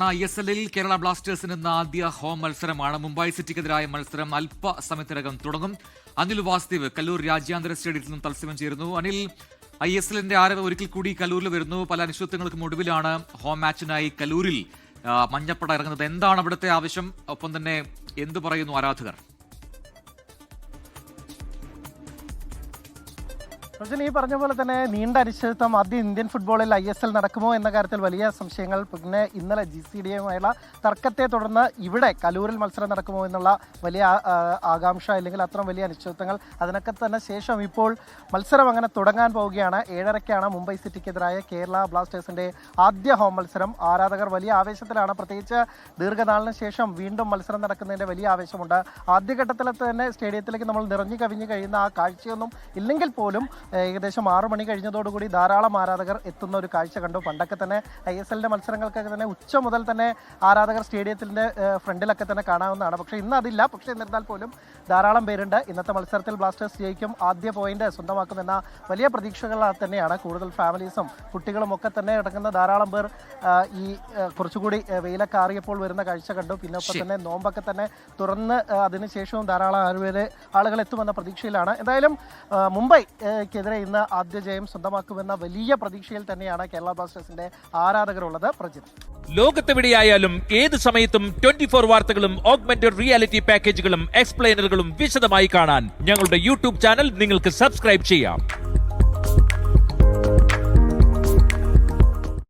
ISL-ൽ കേരള ബ്ലാസ്റ്റേഴ്സിന് ഇന്ന് ആദ്യ ഹോം മത്സരമാണ്. മുംബൈ സിറ്റിക്കെതിരായ മത്സരം അല്പസമയത്തിനകം തുടങ്ങും. അനിൽ വാസ്തവ് കല്ലൂർ രാജ്യാന്തര സ്റ്റേഡിയത്തിൽ നിന്നും തത്സമയം ചേരുന്നു. അനിൽ, ISL-ന്റെ ആരവ് ഒരിക്കൽ കൂടി കല്ലൂരിൽ വരുന്നു. പല അനിശ്ചിതത്വങ്ങൾക്കും ഒടുവിലാണ് ഹോം മാച്ചിനായി കല്ലൂരിൽ മഞ്ഞപ്പട ഇറങ്ങുന്നത്. എന്താണ് അവിടുത്തെ ആവശ്യം? ഒപ്പം തന്നെ എന്തു പറയുന്നു ആരാധകർ? ഈ പറഞ്ഞ പോലെ തന്നെ നീണ്ട അനിശ്ചിതത്വം ആദ്യം ഇന്ത്യൻ ഫുട്ബോളിൽ ISL നടക്കുമോ എന്ന കാര്യത്തിൽ വലിയ സംശയങ്ങൾ. പിന്നെ ഇന്നലെ GCDയുമായുള്ള തർക്കത്തെ തുടർന്ന് ഇവിടെ കലൂരിൽ മത്സരം നടക്കുമോ എന്നുള്ള വലിയ ആകാംക്ഷ, അല്ലെങ്കിൽ അത്ര വലിയ അനിശ്ചിതത്വങ്ങൾ. അതിനൊക്കെ തന്നെ ശേഷം ഇപ്പോൾ മത്സരം അങ്ങനെ തുടങ്ങാൻ പോവുകയാണ്. 7:30-ാണ് മുംബൈ സിറ്റിക്കെതിരായ കേരള ബ്ലാസ്റ്റേഴ്സിന്റെ ആദ്യ ഹോം മത്സരം. ആരാധകർ വലിയ ആവേശത്തിലാണ്. പ്രത്യേകിച്ച് ദീർഘനാളിന് ശേഷം വീണ്ടും മത്സരം നടക്കുന്നതിന്റെ വലിയ ആവേശമുണ്ട്. ആദ്യഘട്ടത്തിൽ തന്നെ സ്റ്റേഡിയത്തിലേക്ക് നമ്മൾ നിറഞ്ഞു കവിഞ്ഞു കഴിയുന്ന ആ കാഴ്ചയൊന്നും ഇല്ലെങ്കിൽ പോലും ഏകദേശം 6 മണി കഴിഞ്ഞതോടുകൂടി ധാരാളം ആരാധകർ എത്തുന്ന ഒരു കാഴ്ച കണ്ടു. പണ്ടൊക്കെ തന്നെ ISL-ന്റെ മത്സരങ്ങൾക്കൊക്കെ തന്നെ ഉച്ച മുതൽ തന്നെ ആരാധകർ സ്റ്റേഡിയത്തിന്റെ ഫ്രണ്ടിലൊക്കെ തന്നെ കാണാവുന്നതാണ്. പക്ഷേ ഇന്ന് അതില്ല. പക്ഷേ എന്നിരുന്നാൽ പോലും ധാരാളം പേരുണ്ട്. ഇന്നത്തെ മത്സരത്തിൽ ബ്ലാസ്റ്റേഴ്സ് ജയിക്കും, ആദ്യ പോയിന്റ് സ്വന്തമാക്കുമെന്ന വലിയ പ്രതീക്ഷകൾ തന്നെയാണ്. കൂടുതൽ ഫാമിലീസും കുട്ടികളും ഒക്കെ തന്നെ അടങ്ങുന്ന ധാരാളം പേർ ഈ കുറച്ചുകൂടി വെയിലൊക്കെ ആറിയപ്പോൾ വരുന്ന കാഴ്ച കണ്ടു. പിന്നെ ഒപ്പം തന്നെ നോമ്പൊക്കെ തന്നെ തുറന്ന് അതിനുശേഷവും ധാരാളം ആളുകൾ എത്തുമെന്ന പ്രതീക്ഷയിലാണ്. എന്തായാലും മുംബൈക്കെതിരെ ഇന്ന് ആദ്യ ജയം സ്വന്തമാക്കുമെന്ന വലിയ പ്രതീക്ഷയിൽ തന്നെയാണ് കേരള ബ്ലാസ്റ്റേഴ്സിന്റെ ആരാധകരുള്ളത്. പ്രജിത്, ലോകത്തെവിടെയായാലും ഏത് സമയത്തും 24 വാർത്തകളും ഓഗ്മെന്റഡ് റിയാലിറ്റി പാക്കേജുകളും എക്സ്പ്ലെയിനറുകളും വിശദമായി കാണാൻ ഞങ്ങളുടെ യൂട്യൂബ് ചാനൽ നിങ്ങൾക്ക് സബ്സ്ക്രൈബ് ചെയ്യാം.